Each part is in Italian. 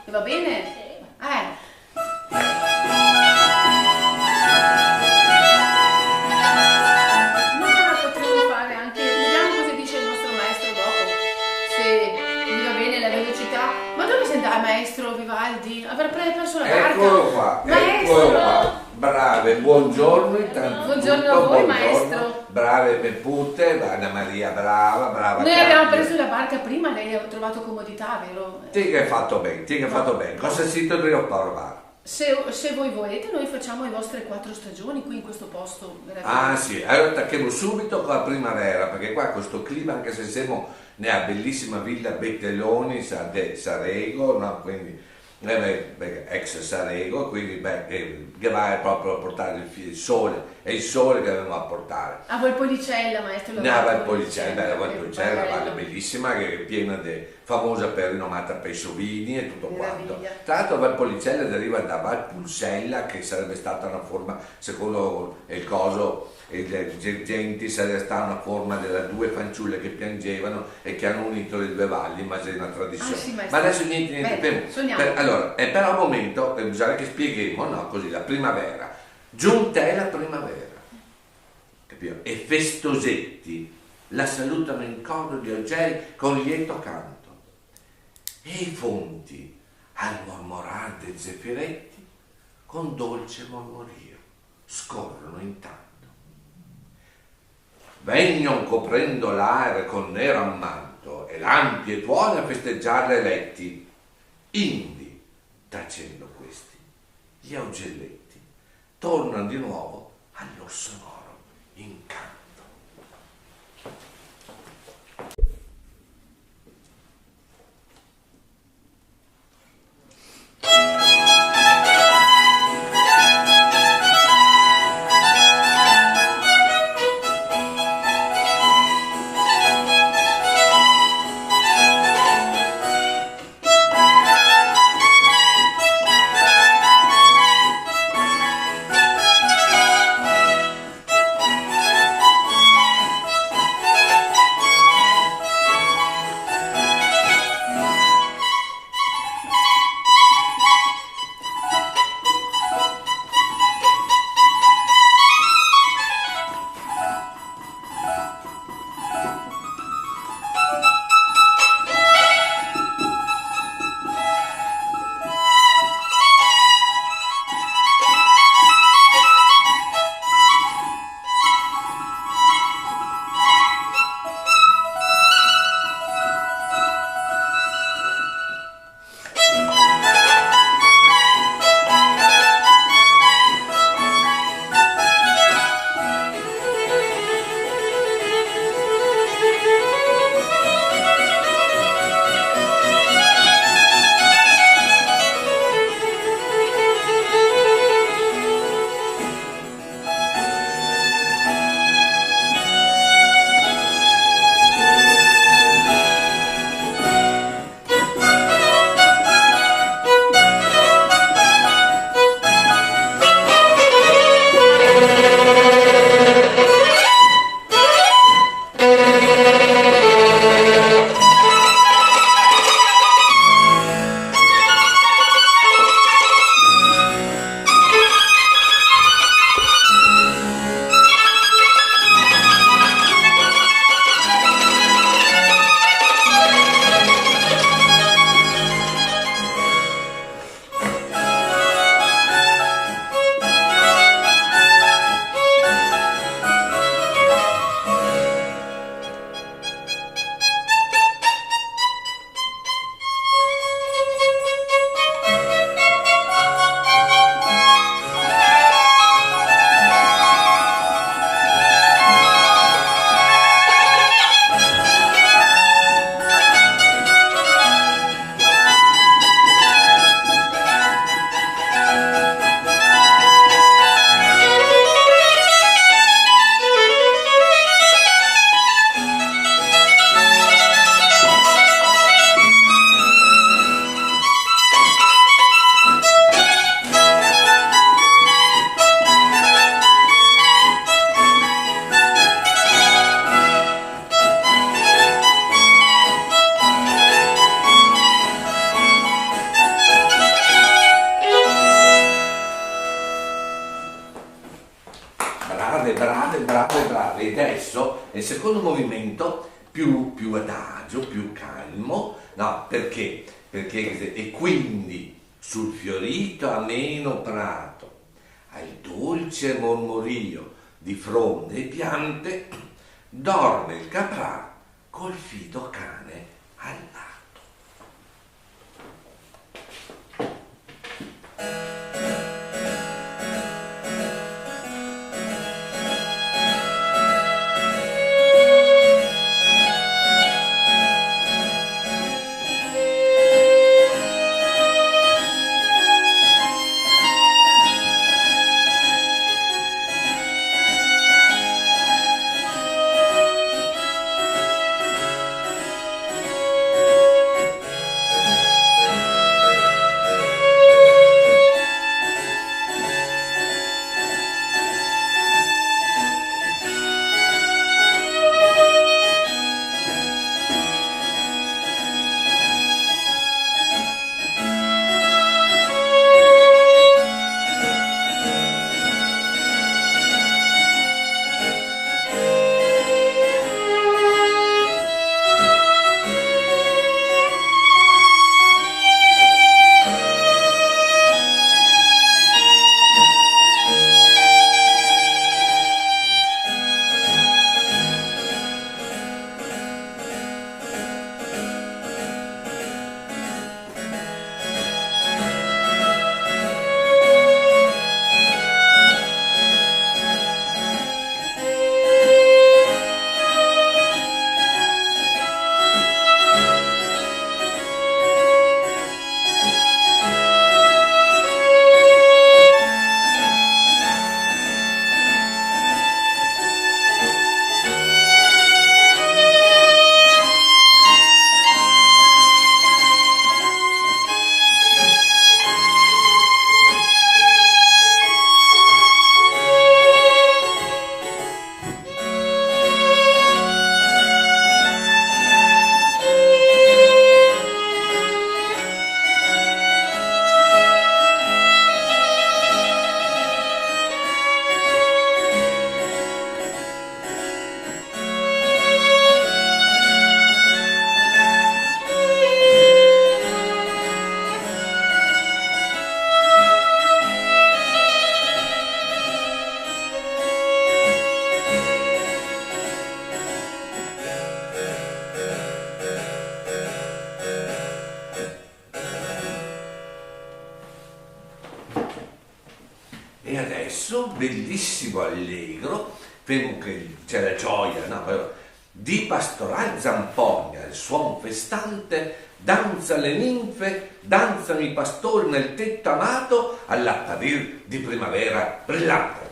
E va bene? No, potremmo fare anche, vediamo cosa dice il nostro maestro dopo, se gli va bene la velocità. Ma dove sei andato, maestro Vivaldi? Avrà perso la barca. Eccolo qua, Maestro! eccolo qua. Brave, buongiorno intanto. Buongiorno a voi, maestro. Brave Peppute, Anna Maria brava. Noi abbiamo preso la barca prima, lei ha trovato comodità, vero? Ti che hai fatto bene, Cosa si dovrebbe provare? Se voi volete, noi facciamo le vostre 4 stagioni qui in questo posto meraviglioso. Ah sì, allora attacchiamo subito con la primavera, perché qua questo clima, anche se siamo nella bellissima villa Betteloni, Sarego, no? Quindi ex Sarego, quindi che va proprio a portare il sole, è il sole che dobbiamo a portare. A Valpolicella, maestro. La Valpolicella, la valle bellissima, che è piena famosa per rinomata per i sovini e tutto quanto. Tra l'altro Valpolicella deriva da Valpulsella, che sarebbe stata una forma, secondo il coso, le genti sarebbe stata una forma delle due fanciulle che piangevano e che hanno unito le due valli, ma c'è una tradizione. Sì, ma adesso niente. Allora, è per un momento, bisogna che spieghiamo, no? Così, la primavera. Giunta è la primavera. Capito? E festosetti la salutano in coro di oggelli con lieto canto. E i fonti al mormorar dei zeffiretti con dolce mormorio scorrono intanto. Vegnon coprendo l'aere con nero ammanto e lampi e tuoni a festeggiare le letti. Indi, tacendo questi, gli augelletti tornano di nuovo al loro sonoro incanto. adesso è il secondo movimento più adagio, più calmo, no? Perché? E quindi sul fiorito ameno prato, al dolce mormorio di fronde e piante, dorme il caprà col fido cane al lato. E adesso, bellissimo allegro, fermo che c'è la gioia, no? Di pastoral zampogna, il suon festante, danza le ninfe, danzano i pastori nel tetto amato all'apparir di primavera brillante.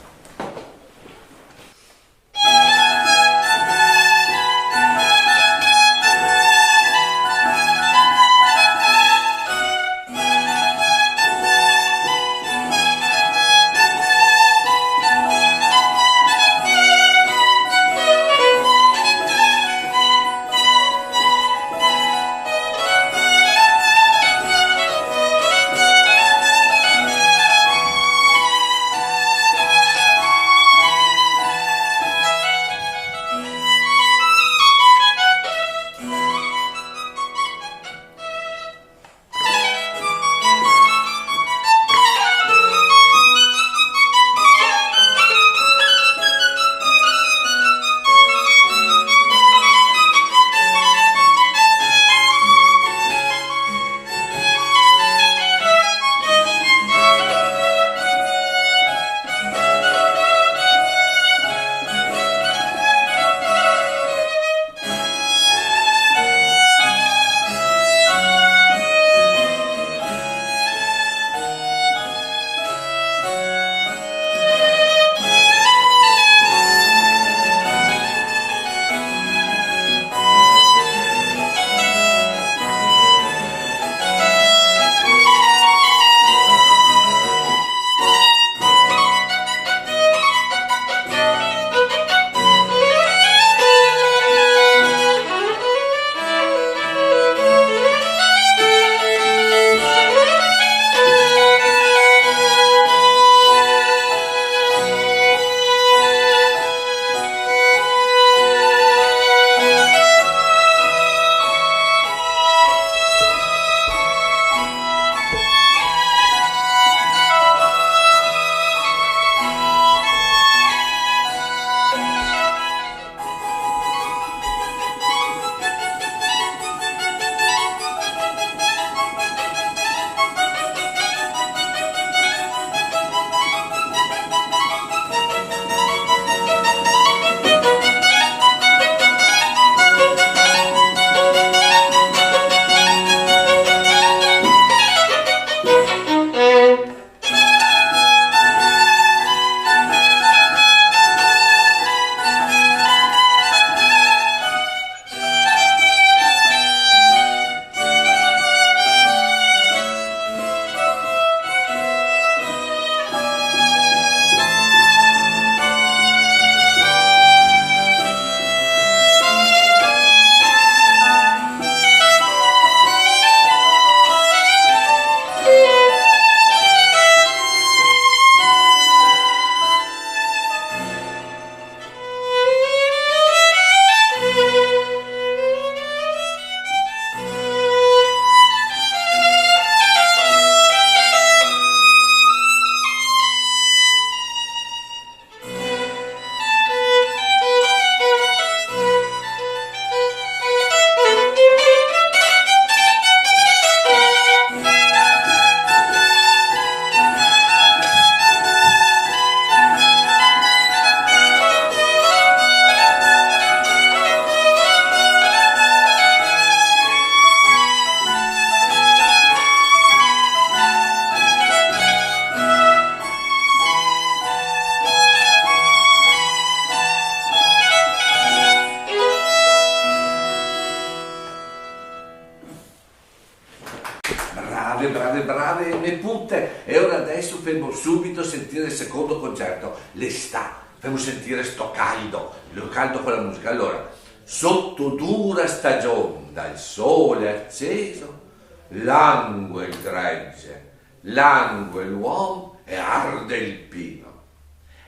brave, brave, brave e me putte. E ora adesso fermo subito sentire il secondo concerto. L'estate, fermo sentire sto caldo, lo caldo con la musica. Allora, sotto dura stagione, dal sole acceso, langue il gregge, langue l'uomo e arde il pino.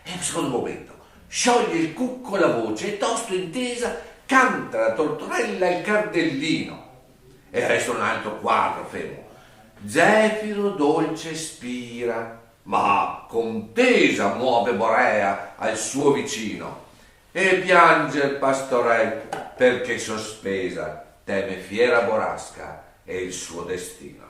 E un secondo momento, scioglie il cucco la voce e tosto intesa canta la tortorella e il cardellino. E adesso un altro quadro, fermo. Zefiro dolce spira, ma contesa muove Borea al suo vicino. E piange il pastorello perché sospesa teme fiera borrasca e il suo destino.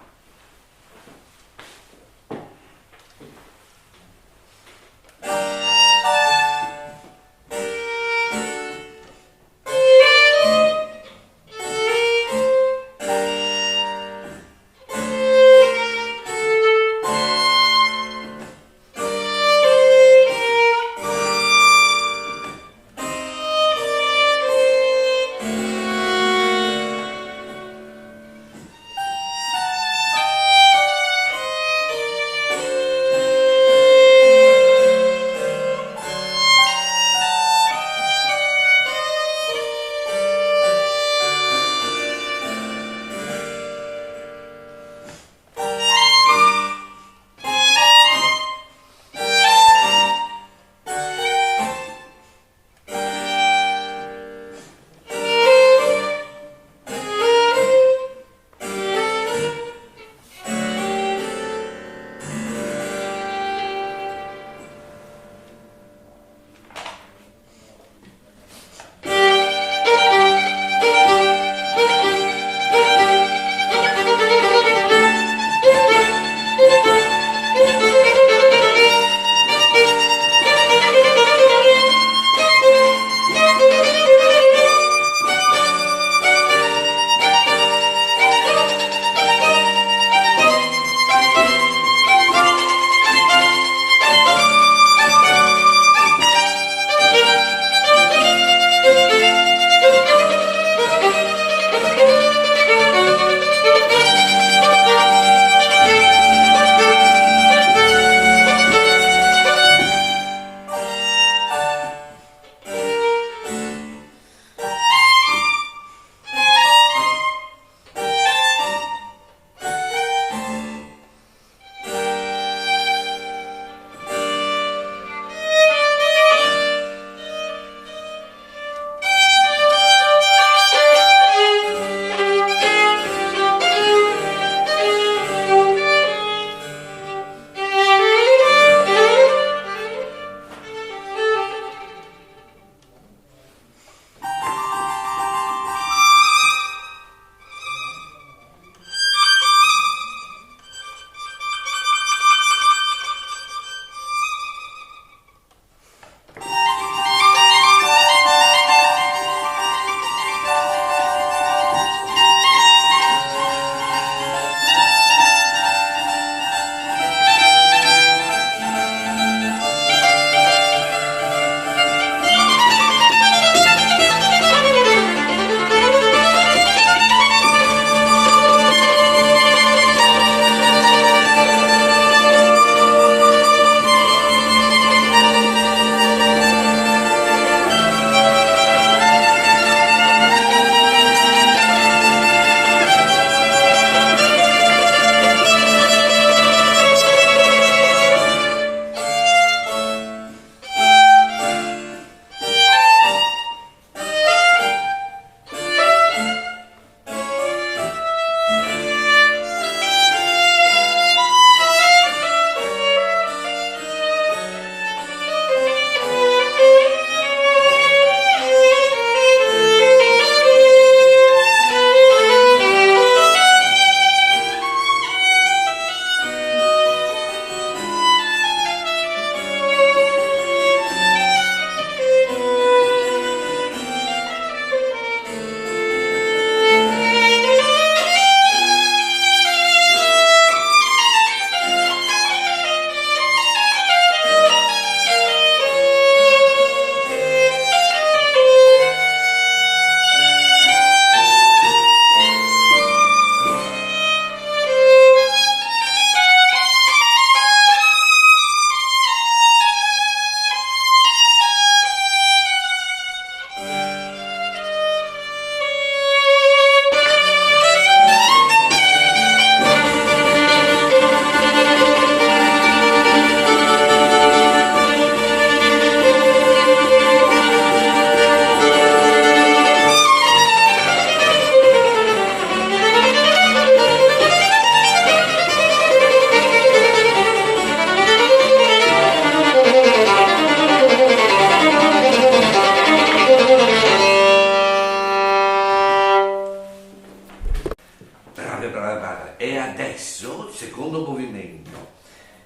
momento,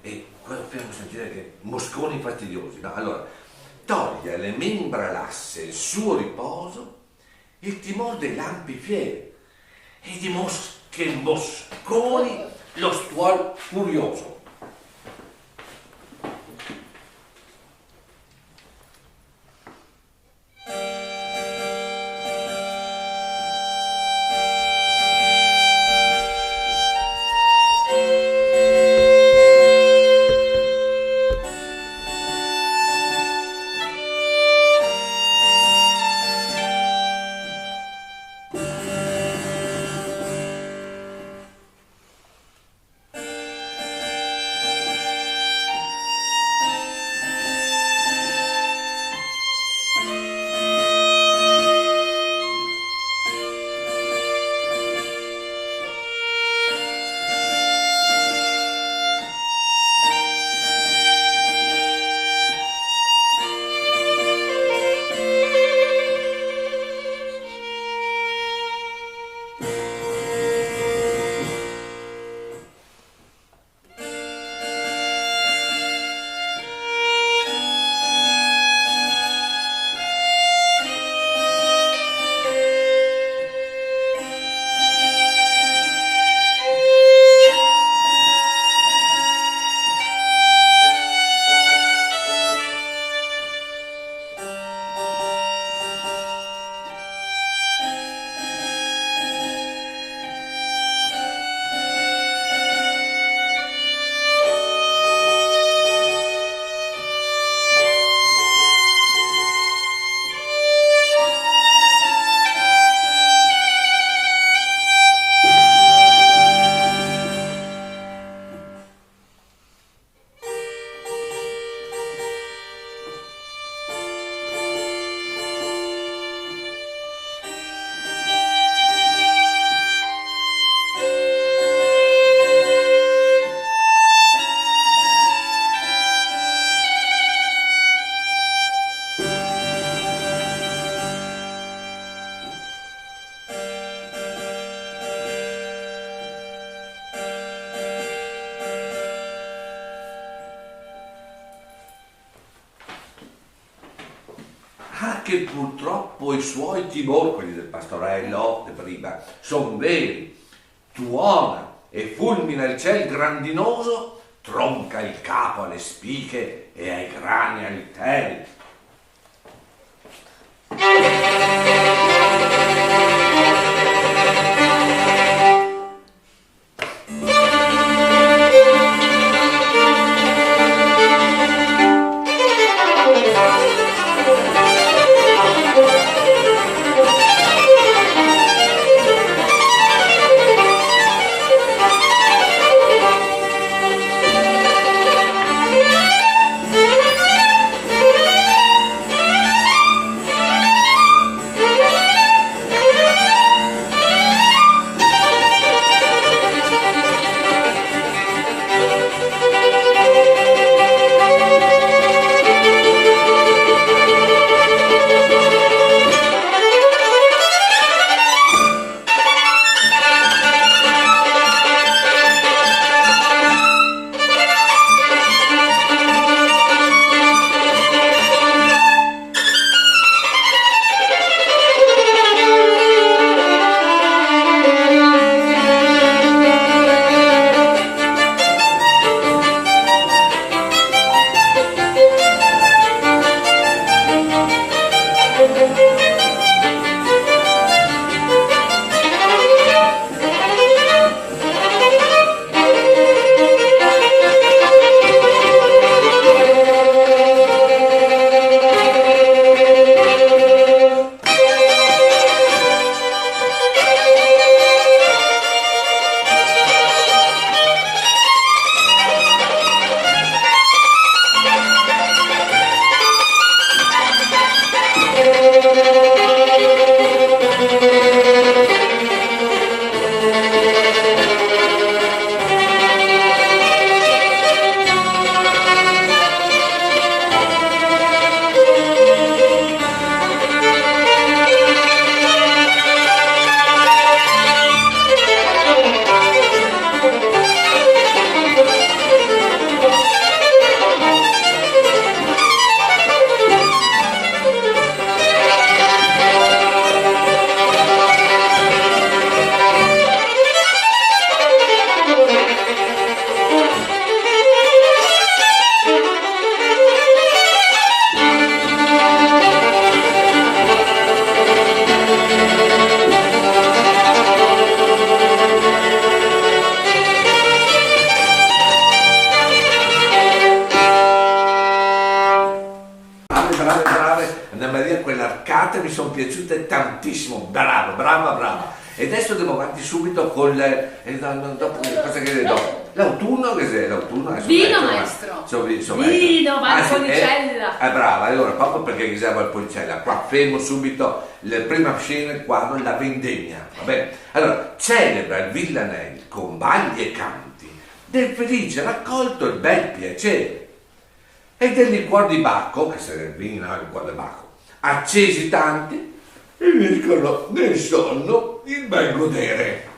e quello dobbiamo sentire che mosconi fastidiosi, no? Allora, toglie le membra lasse il suo riposo, il timor dei lampi fieri, e di mosche mosconi lo stuol furioso. Che purtroppo i suoi timori, quelli del pastorello di prima, sono veri. Tuona e fulmina il ciel grandinoso, tronca il capo alle spiche e ai grani alteri. mi sono piaciute tantissimo, brava, brava, brava. E adesso devo avanti subito con cosa che dopo? L'autunno, che è l'autunno? Vino, maestro. Vino, Valpolicella. Brava, allora, proprio perché chiesa Valpolicella, qua fermo subito, la prima scena il quadro, la vendemmia, va bene? Allora, celebra il Villanelli con balli e canti del felice raccolto il bel piacere e del liquor di Bacco, che sarebbe il vino, il liquor di Bacco, accesi tanti, e dicono nel sonno il bel godere.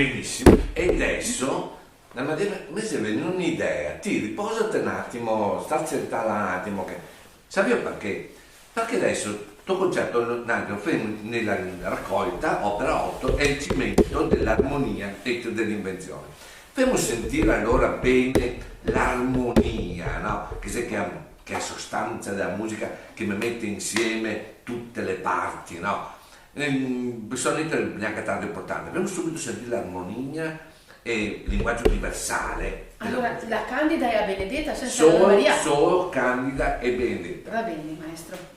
benissimo. E adesso mi è venuta un'idea, ti riposati un attimo, sta sentata un attimo, che sapevo perché? Perché adesso questo concetto nella raccolta opera 8 è il cimento dell'armonia e dell'invenzione. Facciamo sentire allora bene l'armonia, no? Che è sostanza della musica, che mi mette insieme tutte le parti, no? Personalmente neanche tanto importante. Abbiamo subito sentire l'armonia e il linguaggio universale. Allora, la Candida e la Benedetta senza la Maria. Solo Candida e Benedetta. Va bene, maestro.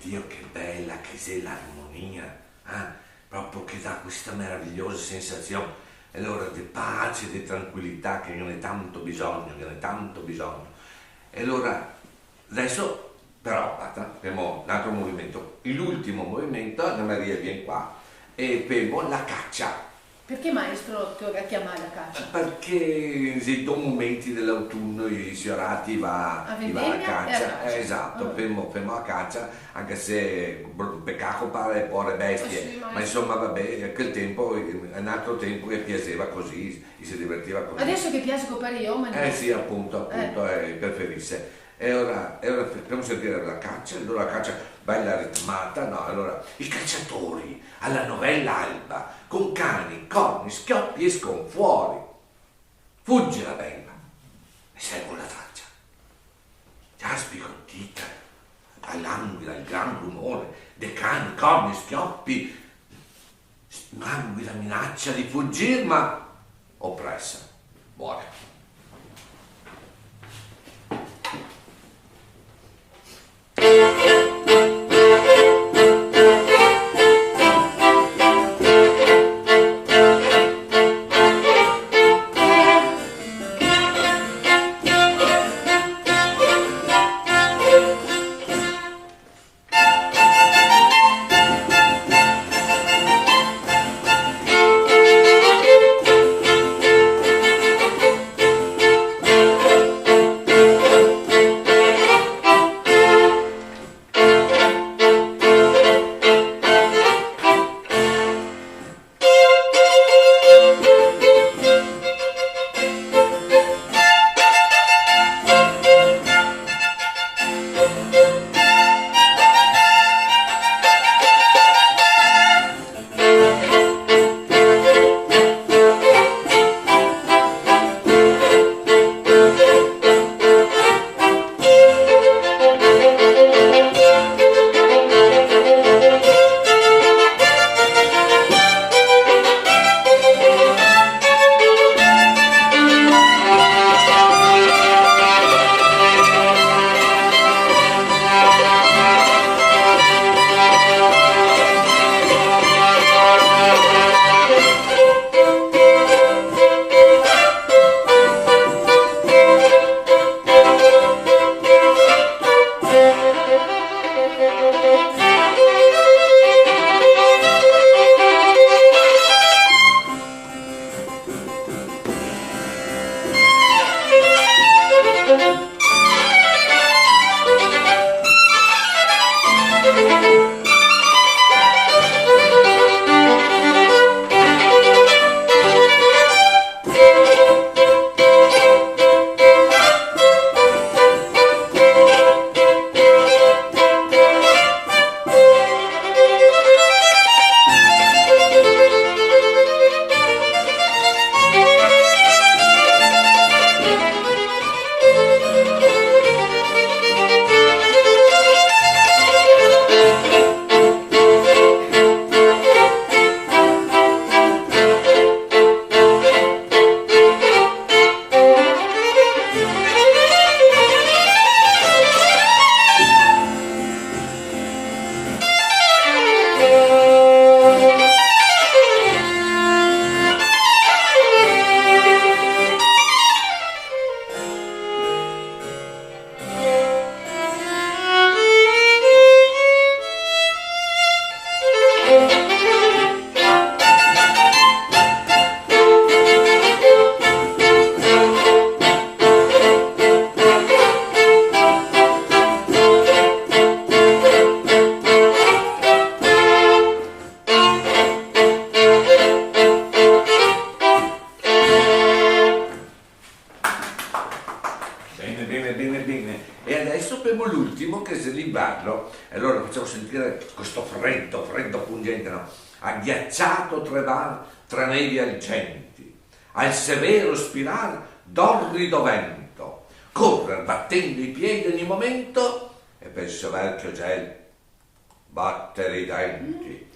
Dio, che bella che sei l'armonia, proprio che dà questa meravigliosa sensazione, e allora di pace, di tranquillità, che ne è tanto bisogno, E allora, adesso, però, abbiamo un altro movimento, l'ultimo movimento, Anna Maria viene qua, e abbiamo la caccia. Perché maestro ti ho chiamato la caccia? Perché nei due momenti dell'autunno i fiorati va alla caccia, esatto, fermo a caccia, anche se peccato pare povere bestie, sì, ma insomma vabbè, a quel tempo è un altro tempo che piaceva così, si divertiva così. Adesso che piace copare io, ma sì, appunto, preferisse. E ora facciamo sentire la caccia, allora la caccia bella ritmata, no? Allora, i cacciatori alla novella alba, con cani, corni, schioppi escono fuori. Fugge la bella e seguono la traccia. Già sbigottita, all'anguila il gran rumore dei cani, corni, schioppi, languida minaccia di fuggir, ma oppressa, muore. bene, bene. E adesso abbiamo l'ultimo che è Zelibarlo. E allora facciamo sentire questo freddo, freddo pungente, no? Agghiacciato tra nevi algenti, al severo spirar d'orrido vento, correr battendo i piedi ogni momento e per il soverchio gel battere i denti.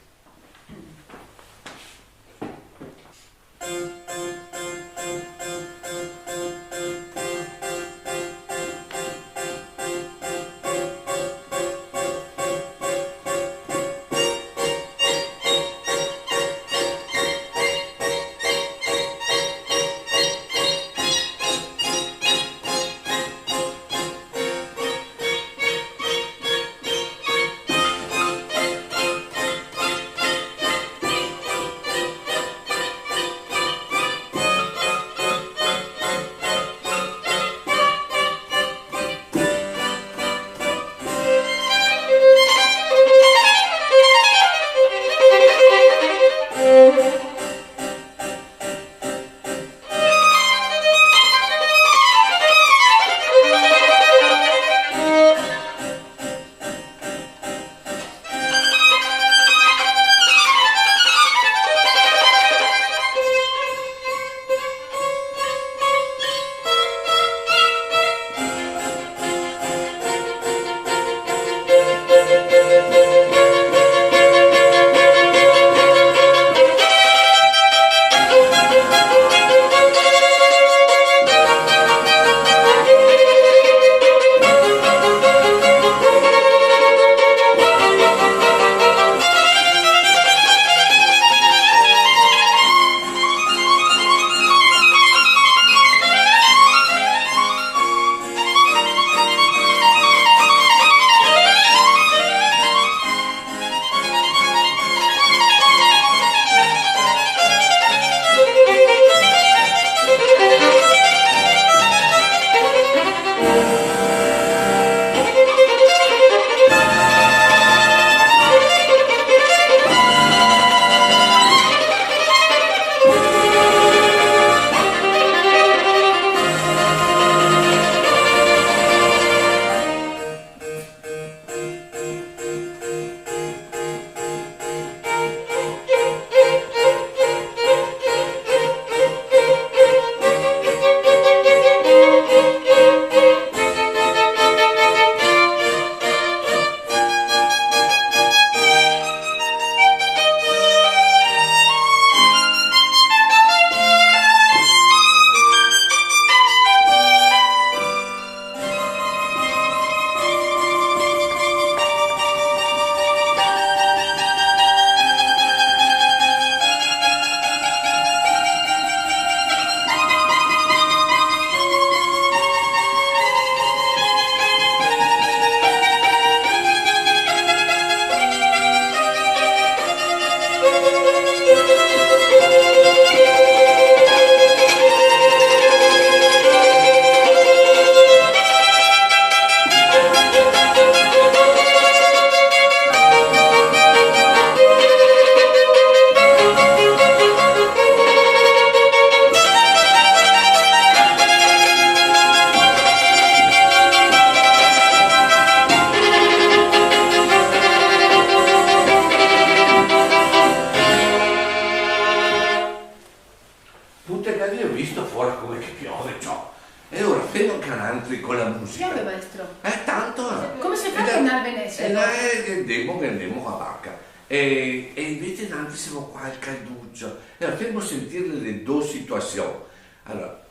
con la musica. Piove, maestro. Tanto. Come si fa a tornare a Venezia? Andiamo a barca. E invece innanzi siamo qua al calduccio. E allora fermo a sentire le due situazioni. Allora,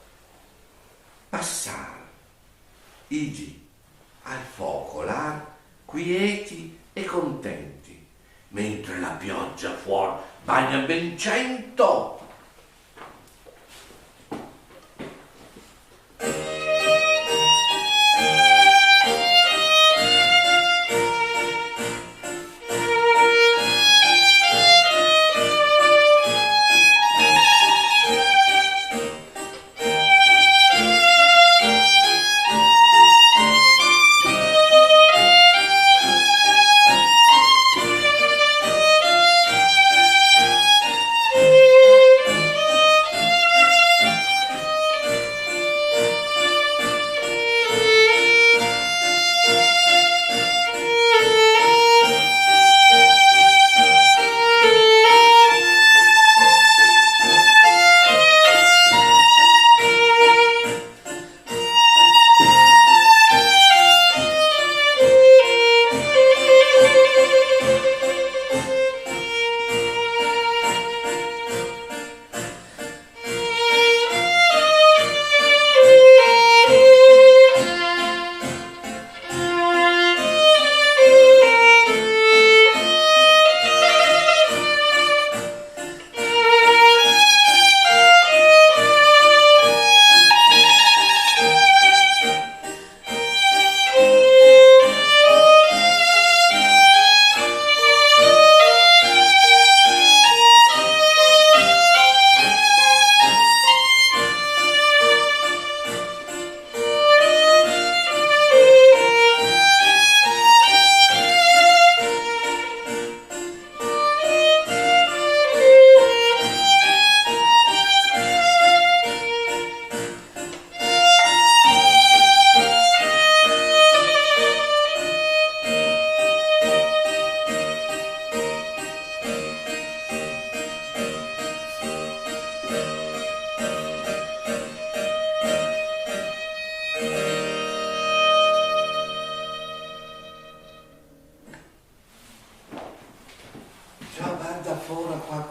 passare igi al fuoco là, quieti e contenti, mentre la pioggia fuori bagna ben 100.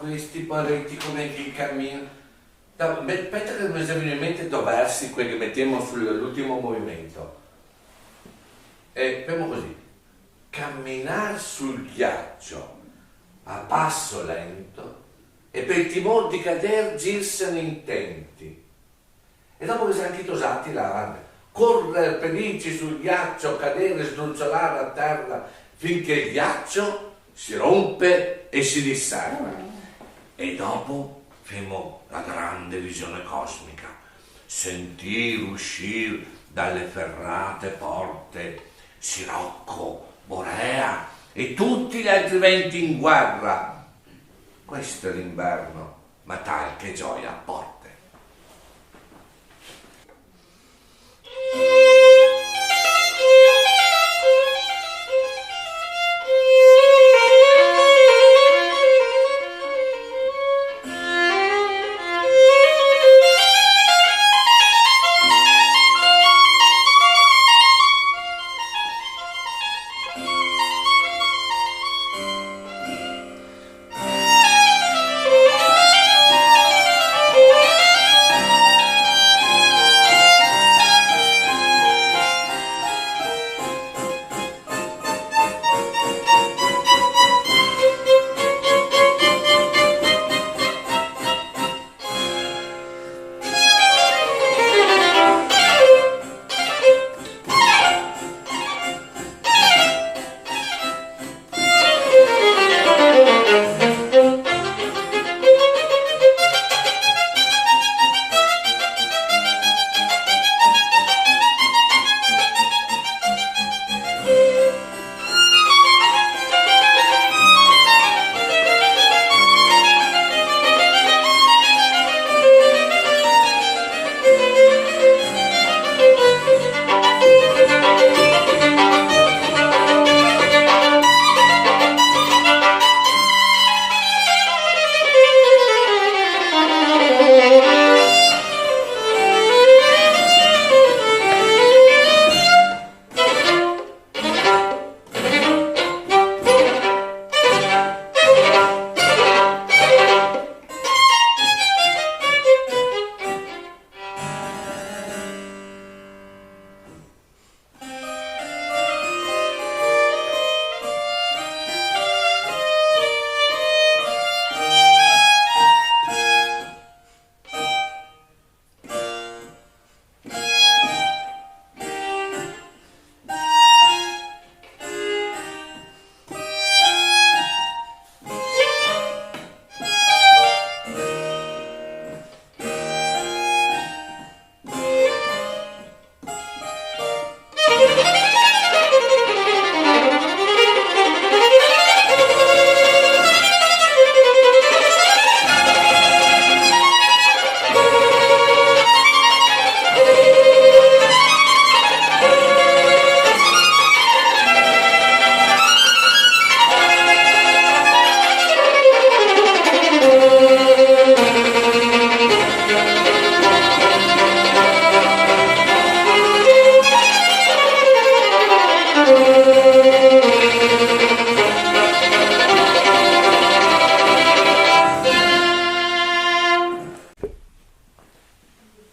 questi poveretti come che camminano. Aspetta che mi esamino in mente due versi, quelli che mettiamo sull'ultimo movimento. Facciamo così. Camminar sul ghiaccio a passo lento e per il timore di cader girsene intenti. E dopo che siamo anche tosati là, correre felici sul ghiaccio, cadere, sdrucciolare a terra finché il ghiaccio si rompe e si disserra. E dopo femo la grande visione cosmica, sentir uscire dalle ferrate porte Sirocco, Borea e tutti gli altri venti in guerra. Questo è l'inverno, ma tal che gioia porte.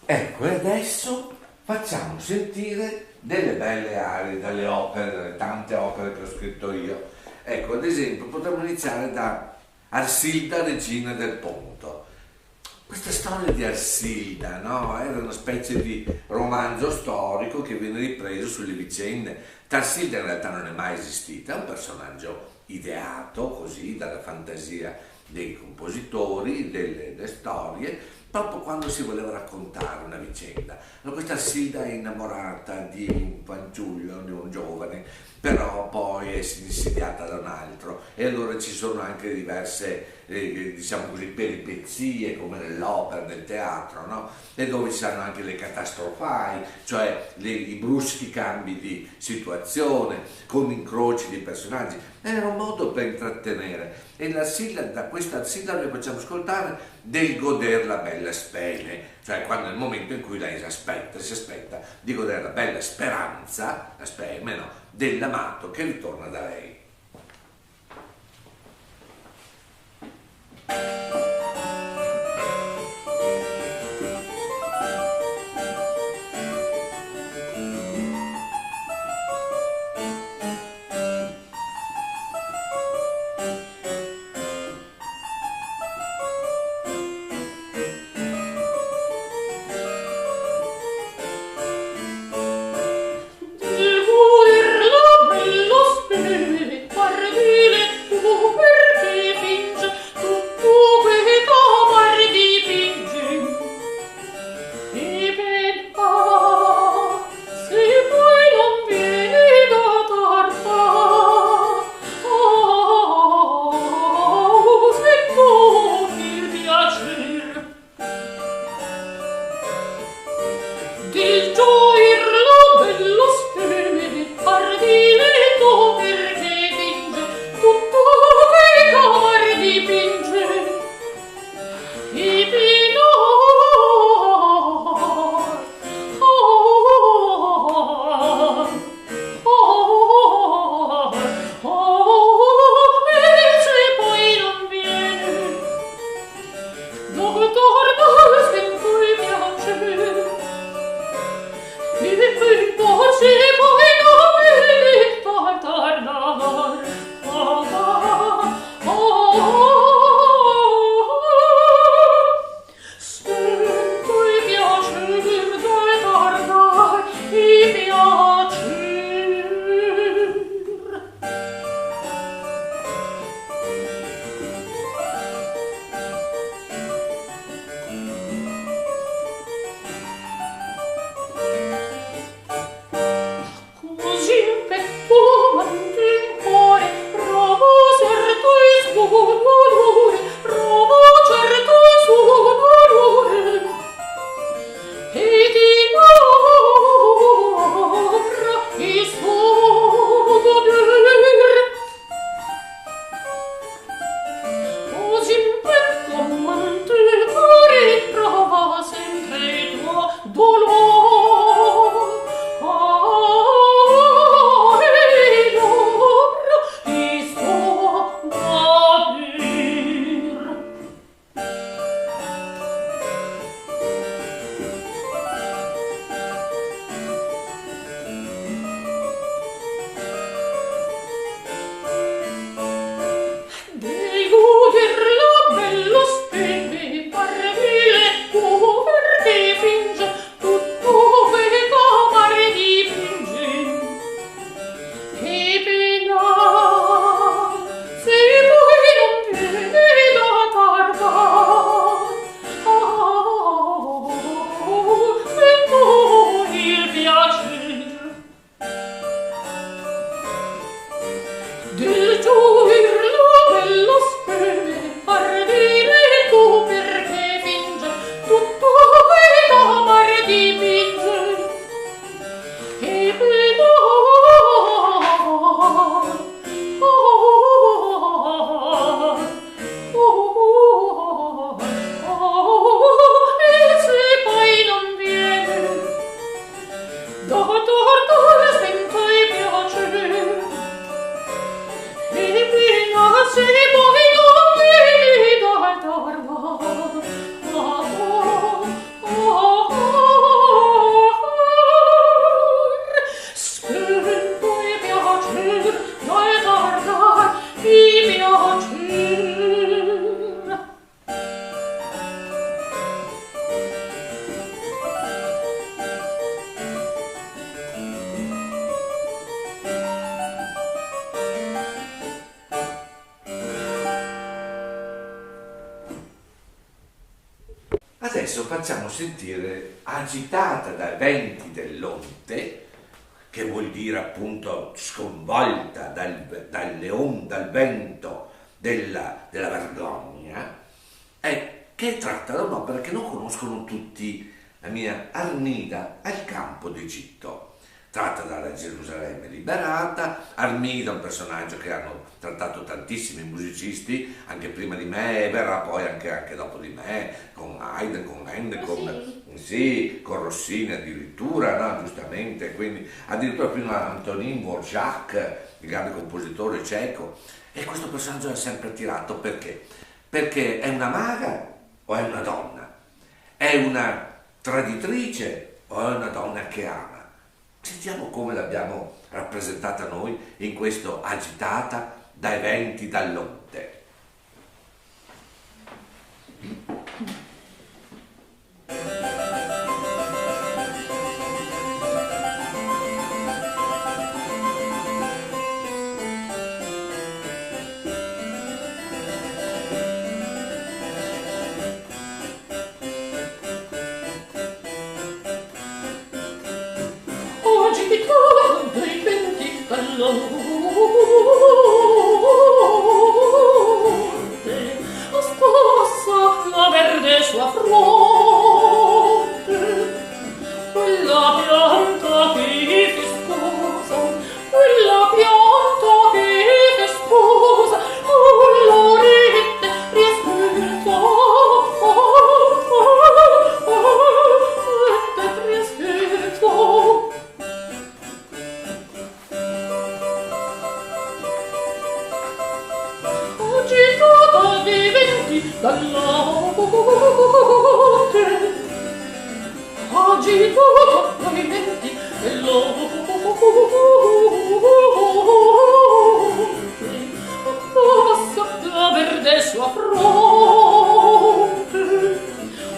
Ecco, e adesso facciamo sentire delle belle arie dalle opere, dalle tante opere che ho scritto io. Ecco, ad esempio, potremmo iniziare da Arsilda, regina del Ponto. Questa storia di Arsilda, no? Era una specie di romanzo storico che viene ripreso sulle vicende. Arsilda in realtà non è mai esistita, è un personaggio ideato così dalla fantasia dei compositori, delle storie, proprio quando si voleva raccontare una vicenda. Allora, questa Arsilda è innamorata di un fanciullo, di un giovane, però poi è insidiata da un altro, e allora ci sono anche diverse diciamo così peripezie, come nell'opera, nel teatro, no? E dove ci sono anche le catastrofai, cioè i bruschi cambi di situazione con incroci di personaggi. Era un modo per intrattenere, e da questa Arsilda noi facciamo ascoltare del goder la bella spene, cioè quando è il momento in cui lei si aspetta di godere la bella speranza, la speme, no, dell'amato che ritorna da lei. Adesso facciamo sentire Agitata dai venti dell'Onte, che vuol dire appunto sconvolta dal vento della vergogna, che tratta da un'opera che non conoscono tutti, la mia Armida al campo d'Egitto. Tratta dalla Gerusalemme liberata. Armida è un personaggio che hanno trattato tantissimi musicisti, anche prima di me, e verrà poi anche dopo di me, con Haydn, con Handel, con Rossini addirittura, no? Giustamente, quindi addirittura prima Antonin Dvořák, il grande compositore ceco. E questo personaggio è sempre attirato perché perché è una maga o è una donna? È una traditrice o è una donna che ama? Sentiamo come l'abbiamo rappresentata noi in questo agitata da eventi dall'onte. La verde sua fronte, quella pianta che ti sposa, quella pianta che ti sposa, colorite riescherzo, riescherzo. Agitata di venti dall'onte, agitata dai venti dell'onte, passa la verde sua fronte,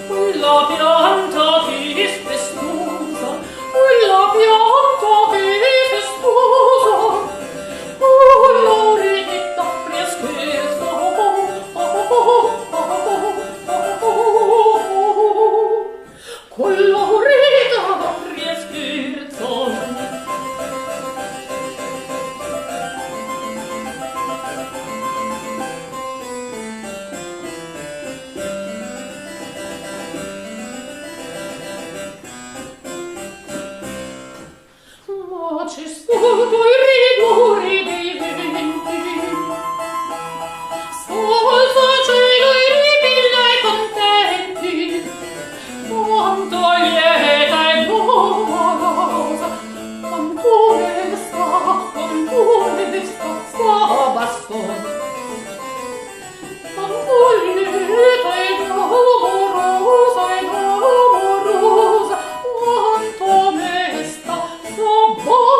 quella pianta che festosa, quella pianta che festosa, colorita freschezza, colorita freschezza. Ma ci scudo i rigori dei venti, salza cielo i ripiglia i contenti, quanto lieta e dolorosa, quanto resta, sta bastone, quanto lieta e dolorosa, quanto mesta, sta bastone.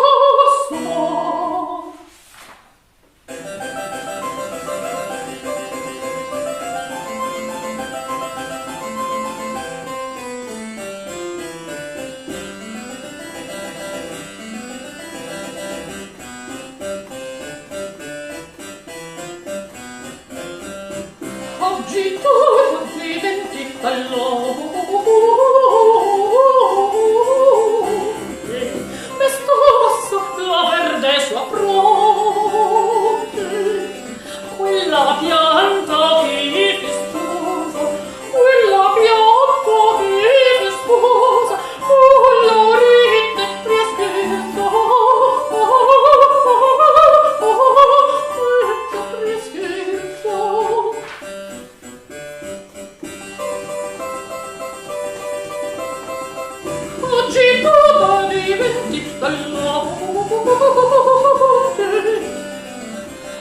Agitata di venti dall'onte, festosa la verde sua fronte, quella pianta che festosa, quella pianta che festosa, colorite freschezza, freschezza. Agitata di venti dall'onte,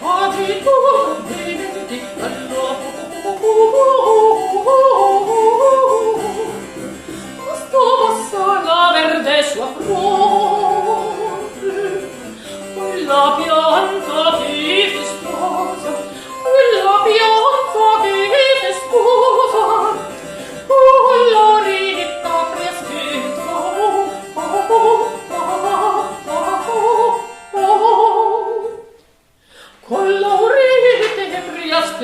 agitata di venti dall'onte, basta la verde sua fronte, quella pianta che festosa, quella pianta che festosa, colorita freschezza, colorite freschezza.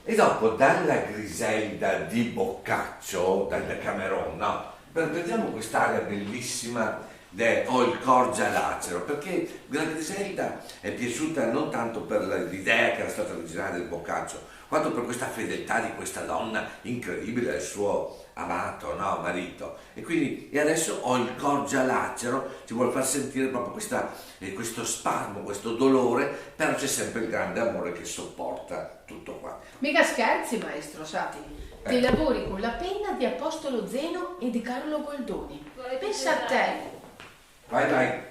E dopo dalla Griselda di Boccaccio, dal Decameron, no? Prendiamo quest'area bellissima Ho il cor già lacero, perché la Griselda è piaciuta non tanto per l'idea che era stata originale del Boccaccio, quanto per questa fedeltà di questa donna incredibile al suo amato, no, marito. E quindi adesso ho il cor già lacero, ci vuole far sentire proprio questo spasmo, questo dolore, però c'è sempre il grande amore che sopporta tutto qua. Mica scherzi, maestro Sati. Dei lavori con la penna di Apostolo Zeno e di Carlo Goldoni. Pensa a te. Vai, vai.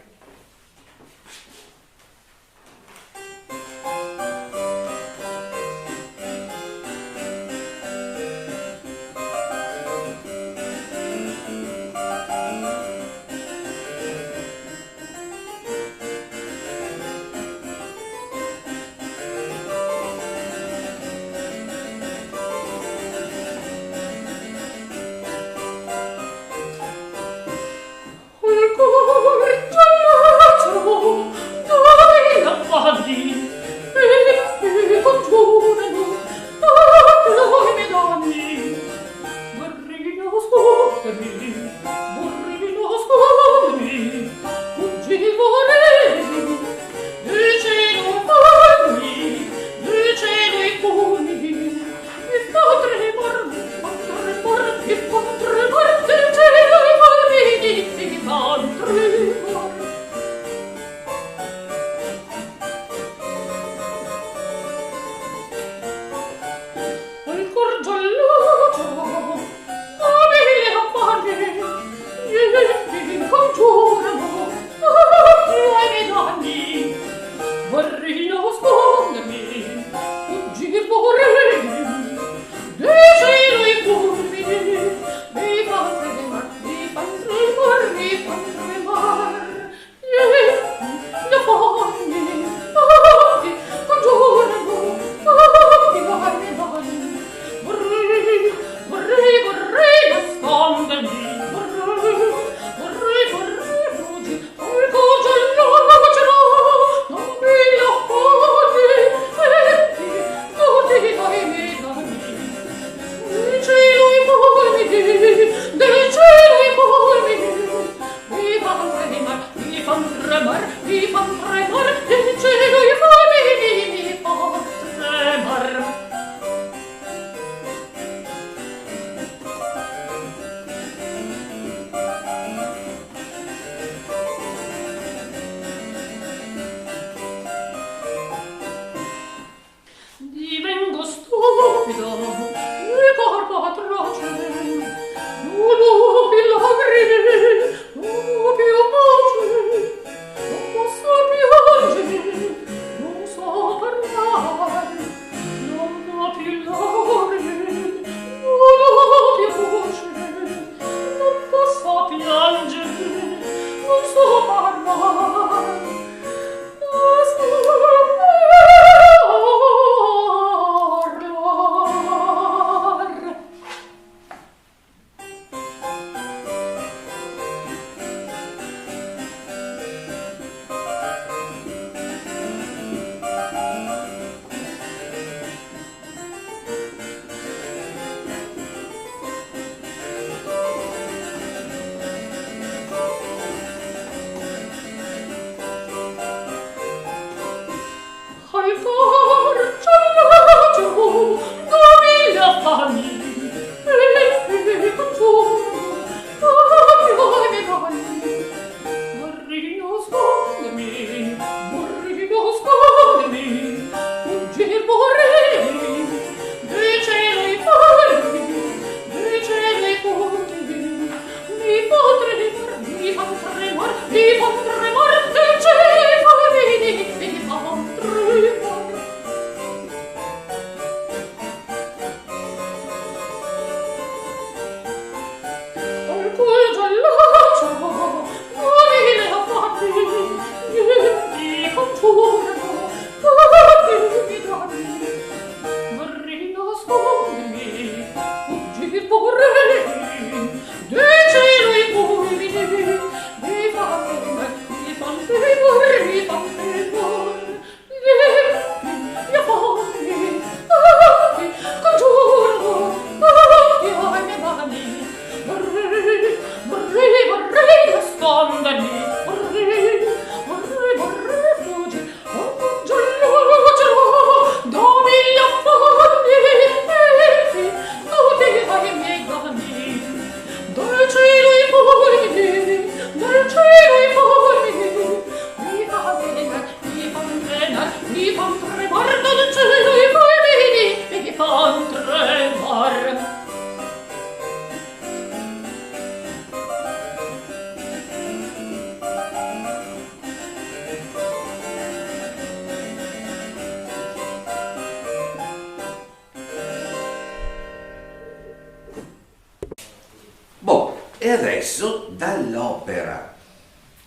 E adesso dall'opera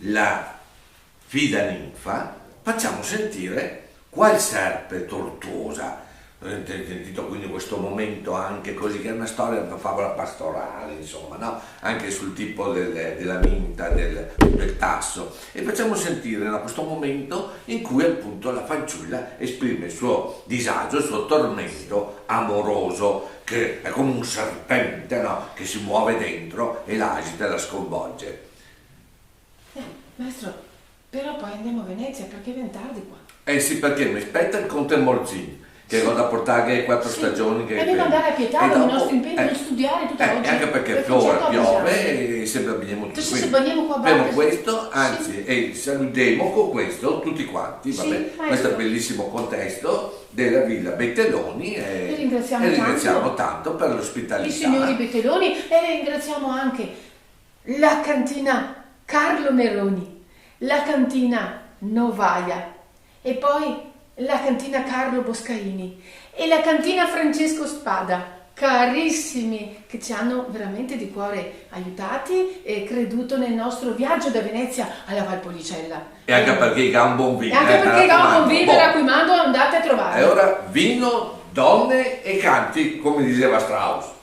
La Fida Ninfa facciamo sentire Qual serpe tortuosa. Avete sentito quindi questo momento anche così, che è una storia, una favola pastorale, insomma, no? Anche sul tipo della minta, del tasso. E facciamo sentire questo momento in cui appunto la fanciulla esprime il suo disagio, il suo tormento amoroso, che è come un serpente, no? Che si muove dentro e la agita e la sconvolge. Maestro, però poi andiamo a Venezia perché viene tardi qua. Eh sì, perché mi aspetta il Conte Morzin, che vado a portare 4 stagioni. Che devo andare a Pietà con i nostri impegni eh, per studiare tutta oggi. Anche perché piove e se bagniamo tutti. Se bagniamo qua a abbiamo Barca, questo, anzi, e salutiamo con questo tutti quanti, vabbè, questo bellissimo contesto della Villa Betteloni e ringraziamo tanto per l'ospitalità. I signori Betteloni, e ringraziamo anche la cantina Carlo Meroni, la cantina Novaia e poi la cantina Carlo Boscaini e la cantina Francesco Spada, carissimi, che ci hanno veramente di cuore aiutati e creduto nel nostro viaggio da Venezia alla Valpolicella. E anche perché i Gambon Vino. E anche perché i Gambon Vino, raccomando, andate a trovare. E ora vino, donne e canti, come diceva Strauss.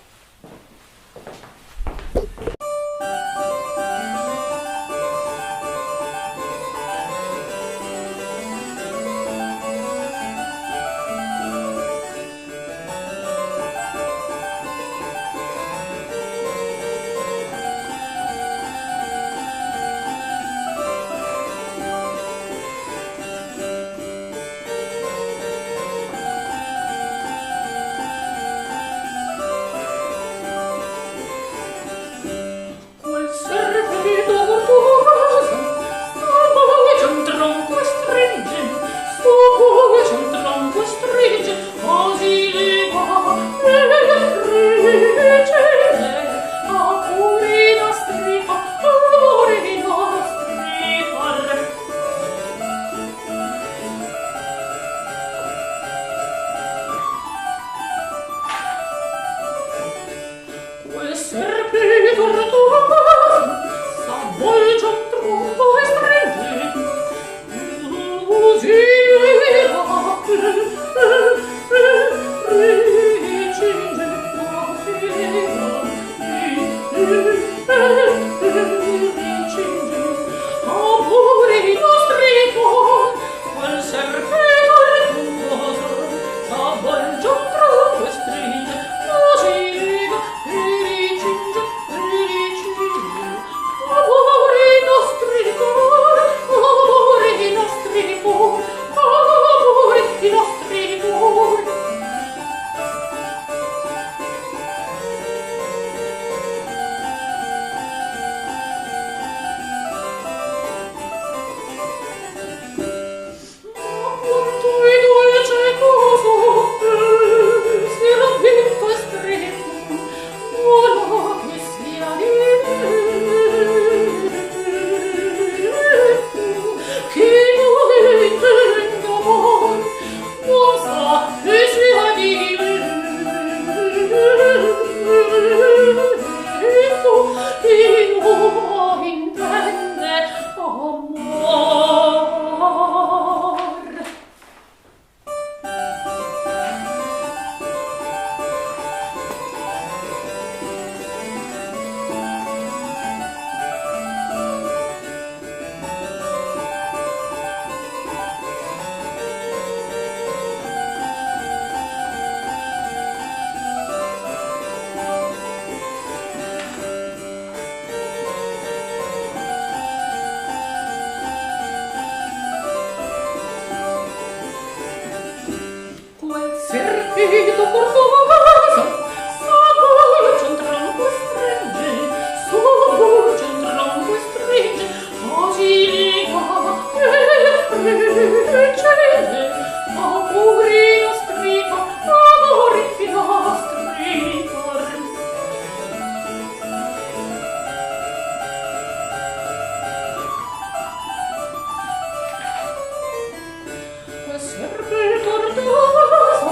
Serpe tortosa,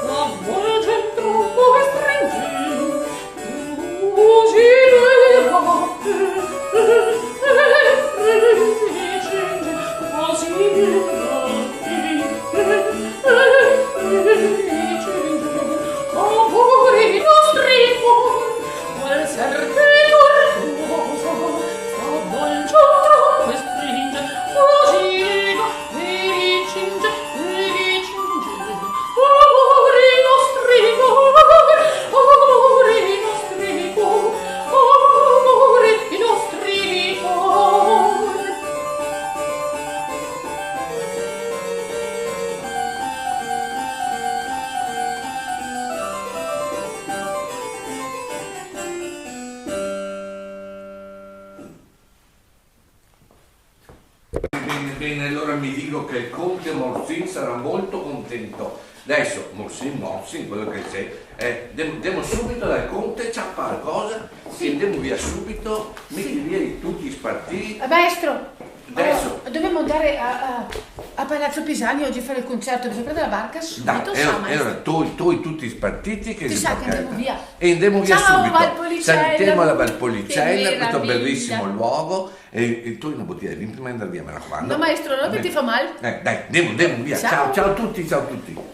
avvolge dico che il conte Morsin sarà molto contento. Adesso Morsin, quello che c'è, andiamo subito dal conte, c'ha qualcosa, sì. Andiamo via subito, metti via tutti gli spartiti. Maestro, adesso dobbiamo andare a Palazzo Pisani oggi a fare il concerto, bisogna prendere la barca subito. Allora tu tutti spartiti che ti sa che andiamo via. E andiamo via Ciao, subito. Valpolicella. Saltiamo alla Valpolicella, questo meraviglia. bellissimo luogo. E tu una bottiglia di vino prima di andare via, mi raccomando. No maestro, non che ti fa male. Dai, andiamo via. Ciao. Ciao a tutti.